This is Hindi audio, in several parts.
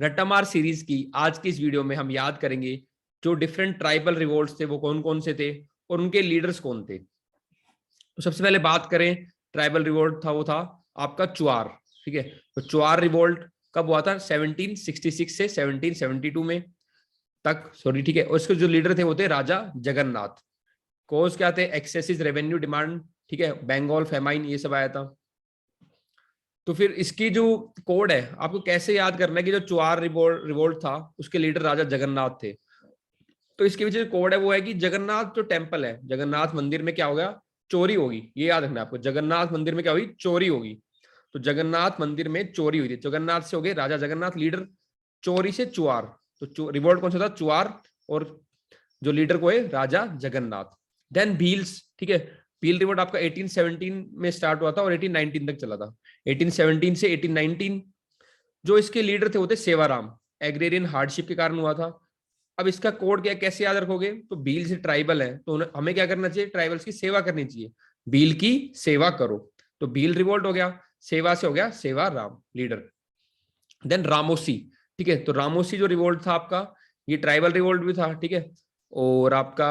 रट्टामार सीरीज की आज की इस वीडियो में हम याद करेंगे जो डिफरेंट ट्राइबल रिवोल्ट्स थे वो कौन कौन से थे और उनके लीडर्स कौन थे। तो सबसे पहले बात करें, ट्राइबल रिवोल्ट था वो था आपका चुआर। ठीक है, तो चुआर रिवोल्ट कब हुआ था? 1766 से 1772 में तक, सॉरी। ठीक है, और इसके जो लीडर थे वो थे राजा जगन्नाथ। कोज क्या थे? Excessive revenue demand. ठीक है, बंगाल फेमाइन ये सब आया था। तो फिर इसकी जो कोड है आपको कैसे याद करना है कि जो चुआर रिवोल्ट था उसके लीडर राजा जगन्नाथ थे। तो इसके पीछे जो कोड है वो है कि जगन्नाथ जो टेम्पल है, जगन्नाथ मंदिर में क्या हो गया? चोरी होगी। ये याद रखना है आपको, जगन्नाथ मंदिर में क्या हुई? चोरी होगी। तो जगन्नाथ मंदिर में चोरी हुई थी, जगन्नाथ से हो गए राजा जगन्नाथ लीडर, चोरी से चुआर। तो रिवोल्ट कौन सा था? चुआर। और जो लीडर को है राजा जगन्नाथ। देन भील्स। ठीक है, भील रिवोल्ट आपका 1817 में स्टार्ट हुआ था और 1819 तक चला था। 1817 से 1819 जो इसके लीडर थे वो थे सेवाराम। एग्रेरियन हार्डशिप के कारण हुआ था। अब इसका कोड क्या, कैसे याद रखोगे? तो भील से ट्राइबल है तो हमें क्या करना चाहिए? ट्राइबल्स की सेवा करनी चाहिए। भील की सेवा करो। तो भील रिवोल्ट हो गया, सेवा से हो गया सेवा राम लीडर। देन रामोसी। ठीक है, तो रामोसी जो रिवोल्ट था आपका, ये ट्राइबल रिवोल्ट भी था। ठीक है, और आपका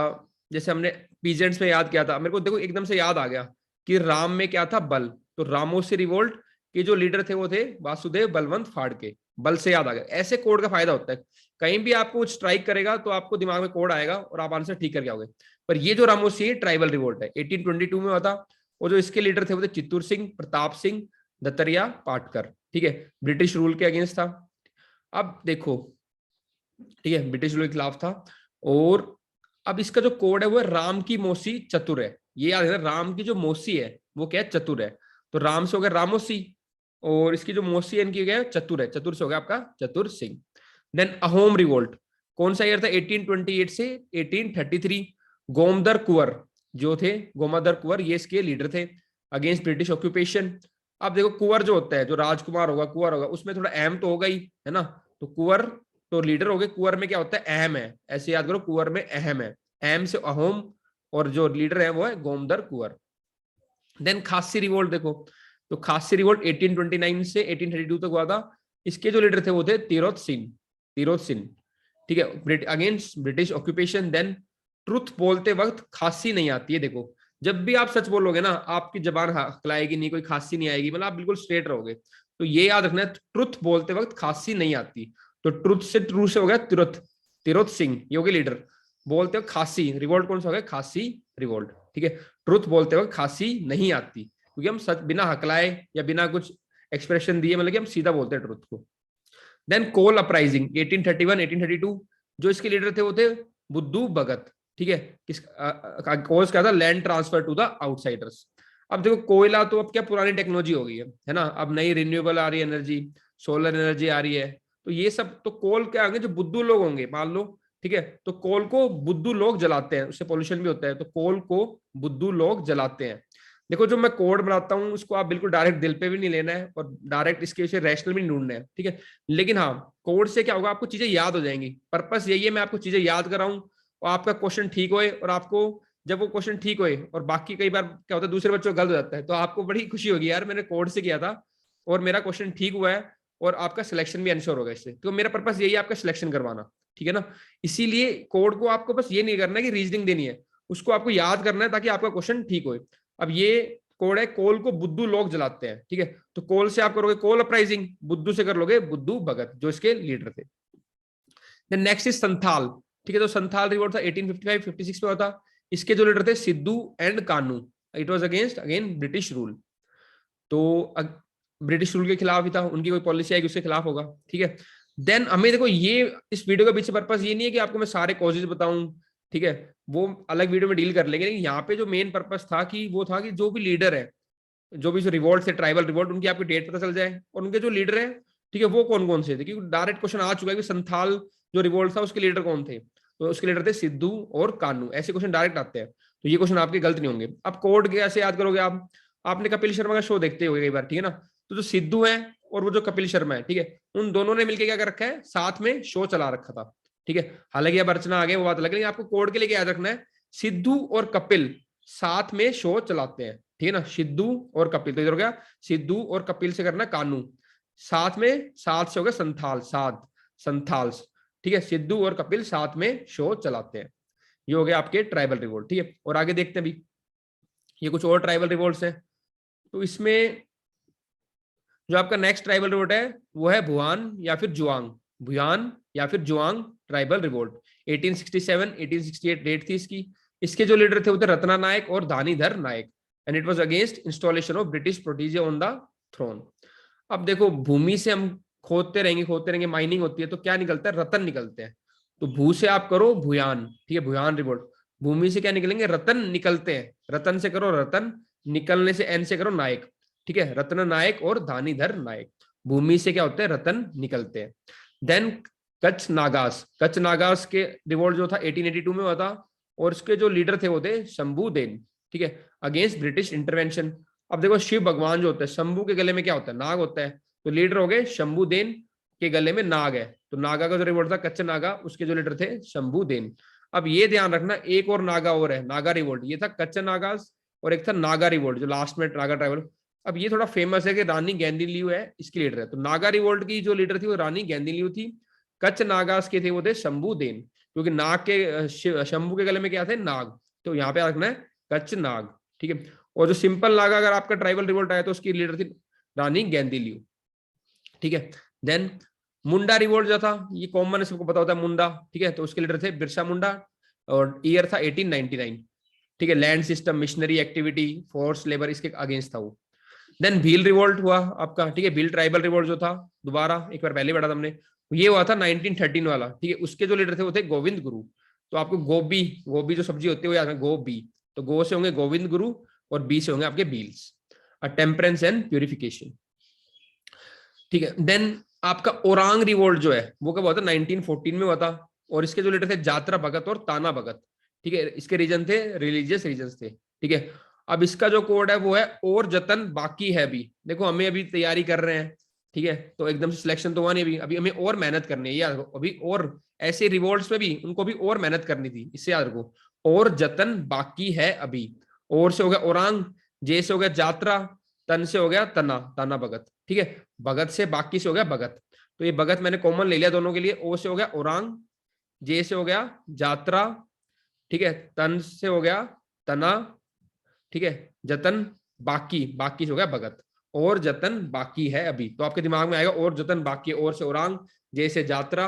जैसे हमने पीजेंट्स में याद किया था, मेरे को देखो एकदम से याद आ गया कि राम में क्या था? बल। तो रामोसी रिवोल्ट के जो लीडर थे वो थे वासुदेव बलवंत फाड़के। बल से याद आ गया। ऐसे कोड का फायदा होता है, कहीं भी आपको स्ट्राइक करेगा तो आपको दिमाग में कोड आएगा और आप आंसर ठीक करके आओगे। पर ये जो रामोसी ट्राइबल रिवोल्ट है 1822 में हुआ था। और जो इसके लीडर थे वो थे चित्तूर सिंह, प्रताप सिंह, दत्तरिया पाटकर। ठीक है, ब्रिटिश रूल के अगेंस्ट था। अब देखो, ठीक है, ब्रिटिश रूल के खिलाफ था। और अब इसका जो कोड है वो है राम की मौसी चतुर है। ये याद है, राम की जो मौसी है वो क्या है? चतुर है। तो राम से हो गया रामोसी, और इसकी जो मौसी है इनकी क्या है? चतुर है। चतुर से हो गया आपका चतुर सिंह। देन अहोम रिवोल्ट कौन सा ईयर था? 1828 से 1833। गोमदर कुंवर जो थे, गोमादर कुंवर, ये इसके लीडर थे अगेंस्ट ब्रिटिश ऑक्यूपेशन। अब देखो, कुंवर जो होता है, जो राजकुमार होगा, कुंवर होगा, उसमें थोड़ा अहम तो होगा ही, है ना? तो कुंवर तो लीडर हो गए। कुंवर में क्या होता है? अहम है। ऐसे याद करो, कुंवर में अहम है। अहम से अहोम, और जो लीडर है वो है गोमदर कुंवर। देन खासी रिवोल्ट देखो, तो खासी रिवोल्ट 1829 से 1832 तक हुआ था। इसके जो लीडर थे वो थे तिरोत सिंह। तिरोत सिंह, ठीक है, against British occupation. Then truth बोलते वक्त खांसी नहीं आती है। देखो, जब भी आप सच बोलोगे ना, आपकी जबान हकलाएगी नहीं, कोई खांसी नहीं आएगी, मतलब आप बिल्कुल स्ट्रेट रहोगे। तो ये याद रखना है, ट्रुथ बोलते वक्त खांसी नहीं आती। तो ट्रुथ से ट्रू से हो गया तिरुत, तिरोत सिंह, ये हो गए लीडर। बोलते वक्त खांसी रिवोल्ट कौन सा हो गया? खांसी रिवोल्ट। ठीक है, ट्रुथ बोलते वक्त खांसी नहीं आती क्योंकि हम सच बिना हकलाए या बिना कुछ एक्सप्रेशन दिए, मतलब कि हम सीधा बोलते हैं ट्रुथ को। देन कोल अपराइजिंग 1831 1832, जो इसके लीडर थे वो थे बुद्धू भगत। ठीक है, किस कोर्स क्या था? Land transfer to the outsiders. अब देखो, कोयला तो अब क्या पुरानी टेक्नोलॉजी हो गई है ना? अब नई रिन्यूएबल आ रही है एनर्जी, सोलर एनर्जी आ रही है। तो ये सब तो कोल क्या होंगे? जो बुद्धू लोग होंगे, मान लो, ठीक है, तो कोल को बुद्धू लोग जलाते हैं, उससे पोल्यूशन भी होता है। तो कोल को बुद्धू लोग जलाते हैं। देखो, जो मैं कोड बनाता हूँ उसको आप बिल्कुल डायरेक्ट दिल पे भी नहीं लेना है और डायरेक्ट इसके विषय रैशनल भी नहीं ढूंढना है। ठीक है, लेकिन हाँ, कोड से क्या होगा? आपको चीजें याद हो जाएंगी। पर्पस यही है, मैं आपको चीजें याद कराऊं और आपका क्वेश्चन ठीक होए। और आपको जब वो क्वेश्चन ठीक होए, और बाकी कई बार क्या होता है दूसरे बच्चों को गलत हो जाता है, तो आपको बड़ी खुशी होगी, यार मैंने कोड से किया था और मेरा क्वेश्चन ठीक हुआ है और आपका सिलेक्शन भी इंश्योर होगा इससे। तो मेरा पर्पस यही है, आपका सिलेक्शन करवाना। ठीक है ना? इसीलिए कोड को आपको बस ये नहीं करना कि रीजनिंग देनी है, उसको आपको याद करना है ताकि आपका क्वेश्चन ठीक हो। अब ये कोड है, कोल को बुद्धू लोग जलाते हैं। ठीक है, तो कोल से आप करोगे कोल अपराइजिंग, बुद्धू से कर लोगे बुद्धू भगत, जो इसके लीडर थे। Then next is Santhal. ठीक है, तो संथाल रिवोल्ट था 1855-56 में होता। इसके जो लीडर थे Sidhu and Kanhu. It was against again British rule. तो ब्रिटिश रूल के खिलाफ ही था, उनकी कोई पॉलिसी आएगी उसके खिलाफ होगा। ठीक है, देन हमें देखो, ये इस वीडियो का पीछे पर्पस ये नहीं है कि आपको मैं सारे कॉजेज बताऊं। ठीक है, वो अलग वीडियो में डील कर लेंगे, लेकिन यहाँ पे जो मेन पर्पस था कि वो था कि जो भी लीडर है, जो भी रिवोल्ट थे ट्राइबल रिवोल्ट, उनकी आपकी डेट पता चल जाए और उनके जो लीडर है, ठीक है, वो कौन कौन से थे। क्योंकि डायरेक्ट क्वेश्चन आ चुका है कि संथाल जो रिवोल्ट था उसके लीडर कौन थे, तो उसके लीडर थे सिद्धू और कानू। ऐसे क्वेश्चन डायरेक्ट आते हैं, तो ये क्वेश्चन आपके गलत नहीं होंगे। अब कोड कैसे याद करोगे आप? आपने कपिल शर्मा का शो देखते हो कई बार, ठीक है ना? तो जो सिद्धू है और वो जो कपिल शर्मा है, ठीक है, उन दोनों ने मिलकर क्या कर रखा है? साथ में शो चला रखा था। ठीक है, हालांकि अब अर्चना आ गए वो बात अलग, लेकिन आपको कोड के लिए याद रखना है, सिद्धू और कपिल साथ में शो चलाते हैं। ठीक है ना? सिद्धू और कपिल, तो इधर हो गया सिद्धू और कपिल से करना कानू, साथ में साथ से हो गया संथाल, साथ। संथाल्स, ठीक है। सिद्धू और कपिल साथ में शो चलाते हैं। ये हो गया आपके ट्राइबल रिवोल्ट, ठीक है। और आगे देखते हैं भी, ये कुछ और ट्राइबल रिवोल्ट्स हैं। तो इसमें जो आपका नेक्स्ट ट्राइबल रिवोल्ट है वो है भुआन या फिर जुआंग, भुयान या फिर जुआंग ट्राइबल रिवोल्ट। 1867 1868 डेट थी इसकी। इसके जो लीडर थे वो थे रत्ना नायक और Dhanidhar Nayak, and it was against installation of British protege on the throne. अब देखो, भूमि से हम खोदते रहेंगे, माइनिंग होती है तो क्या निकलता है, रतन निकलते हैं। तो भू से आप करो भुयान, ठीक है, भुयान रिवोल्ट। भूमि से क्या निकलेंगे, रतन निकलते हैं, रतन से करो रतन, निकलने से एन से करो नायक, ठीक है, रत्न नायक और धानीधर नायक। भूमि से क्या होते हैं, रतन निकलते हैं। देन कच्छ नागास, कच्छ नागास के रिवोल्ट जो था 1882 में हुआ था, और इसके जो लीडर थे वो थे शंभुदेन, ठीक है, अगेंस्ट ब्रिटिश इंटरवेंशन। अब देखो, शिव भगवान जो होते हैं, शंभू के गले में क्या होता है, नाग होता है, तो लीडर हो गए शंभुदेन, के गले में नाग है, तो नागा का जो रिवोल्ट था कच्छ नागा, उसके जो लीडर थे शंभुदेन। अब ये ध्यान रखना, एक और नागा और है, नागा रिवोल्ट, ये था कच्छ नागास, और एक था नागा रिवोल्ट जो लास्ट में नागा ट्राइबल। अब ये थोड़ा फेमस है कि रानी गेंदिलियू है इसकी लीडर है, तो नागा रिवोल्ट की जो लीडर थी वो रानी गेंदिलियू थी। कच्छ नागास के थे वो थे शंभुदेन, क्योंकि नाग के शंभू के गले में क्या थे, नाग, तो यहाँ पे रखना है कच्छ नाग, ठीक है। और जो सिंपल नागा अगर आपका ट्राइबल रिवोल्ट आया तो उसकी लीडर थी रानी गेंदिलियू, ठीक है। देन मुंडा रिवोल्ट जो था, ये कॉमन है, सबको पता होता है मुंडा, ठीक है, तो उसके लीडर थे बिरसा मुंडा, और ईयर था 1899, ठीक है। Land system, missionary activity, force labour, इसके अगेंस्ट था वो। देन भील रिवोल्ट हुआ आपका, ठीक है, भील ट्राइबल रिवोल्ट जो था, दोबारा एक बार पहले पढ़ा था हमने, ये हुआ था 1913 वाला, ठीक है। उसके जो लीडर थे वो थे गोविंद गुरु। तो आपको गोभी, गोभी जो सब्जी होती है वो याद है, गोभी, तो गो से होंगे गोविंद गुरु और बी से होंगे आपके बील्स, टेम्परेंस एंड प्यूरिफिकेशन, ठीक है। देन आपका ओरांग रिवोल्ट जो है वो कब हुआ था, 1914 में हुआ था, और इसके जो लीडर थे जात्रा भगत और ताना भगत, ठीक है। इसके रीजन थे रिलीजियस रीजन थे, ठीक है। अब इसका जो कोड है वो है और जतन बाकी है अभी। देखो, हमें अभी तैयारी कर रहे हैं, ठीक है, तो एकदम से सिलेक्शन तो हुआ नहीं अभी, अभी हमें और मेहनत करनी है, याद रखो, अभी और ऐसे रिवोल्ट्स में भी उनको भी और मेहनत करनी थी, इससे याद रखो, और जतन बाकी है अभी। और से हो गया ओरांग, जे से हो गया जात्रा, तन से हो गया तना, ताना भगत, ठीक है। भगत से बाकी से हो गया भगत, तो ये भगत मैंने कॉमन ले लिया दोनों के लिए। ओ से हो गया ओरांग, जे से हो गया जात्रा, ठीक है, तन से हो गया तना, ठीक है, जतन बाकी, बाकी से हो गया भगत, और जतन बाकी है अभी। तो आपके दिमाग में आएगा और जतन बाकी, और से ओरांग, जे से जात्रा,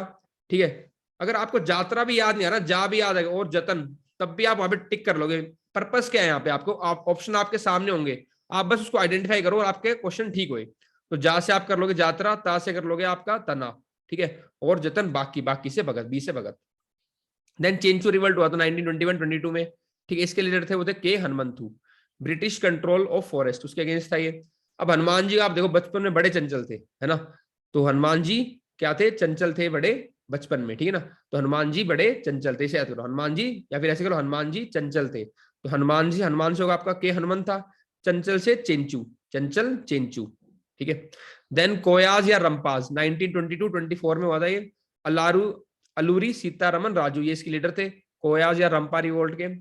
ठीक है। अगर आपको जात्रा भी याद नहीं आ रहा, जा भी याद आएगा और जतन, तब भी आप वहां पे टिक कर लोगे। पर्पस क्या है यहाँ पे, आपको ऑप्शन आपके सामने होंगे, आप बस उसको आइडेंटिफाई करो और आपके क्वेश्चन ठीक हुए। तो जा से आप कर लोगे जात्रा, ता से कर लोगे आपका तना, ठीक है, और जतन बाकी, बाकी से भगत, बी से भगत। देन चेंचू रिवोल्ट हुआ था 1921-22 में, ठीक है। इसके लीडर थे वो थे के Hanumantu, British control of forest, उसके अगेंस्ट था ये। अब हनुमान जी आप देखो बचपन में बड़े चंचल थे, है ना, तो हनुमान जी क्या थे, चंचल थे बड़े बचपन में, ठीक है ना। तो हनुमान जी बड़े चंचल थे, ऐसे करो हनुमान जी, या फिर ऐसे करो हनुमान जी चंचल थे। तो हनुमान जी, हनुमान से होगा आपका के हनुमंत था, चंचल से चेंचू, चंचल चेंचू, ठीक है। देन कोयाज या रंपाज 1922-24 में हुआ था ये। अलारू अलूरी सीतारमन राजू, ये इसके लीडर थे, कोयाज या रंपा रिवोल्ट के,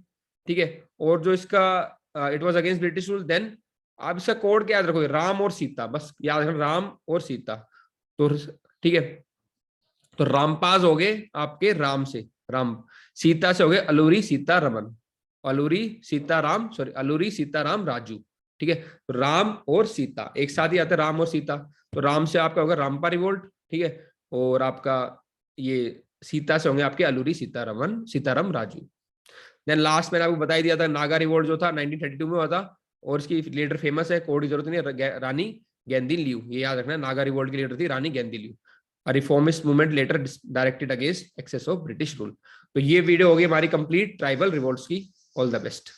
ठीक है। और जो इसका it was against British rule. Then आप इसका कोड क्या याद रखोगे, राम और सीता, बस याद रखना राम और सीता, तो ठीक है। तो रामपाज हो गए आपके राम से, राम, सीता से हो गए अलूरी सीता रमन, अलूरी सीताराम, सॉरी अलूरी सीताराम राजू, ठीक है। तो राम और सीता एक साथ ही आते हैं, राम और सीता, तो राम से आपका होगा रामपा रिवोल्ट, ठीक है, और आपका ये सीता से होंगे आपके अलूरी सीतारमन, सीताराम राजू। देन लास्ट मैंने आपको बता ही दिया था, नागा रिवोल्ट जो था 1932 में हुआ था, और इसकी लीडर फेमस है, कोड की जरूरत नहीं, रानी गेंदिलियू, ये याद रखना, नागा रिवोल्ट की लीडर थी Rani Gaidinliu. Reformist movement later directed against excess of British rule. तो ये वीडियो होगी हमारी कंप्लीट ट्राइबल रिवोल्ट्स की। All the best.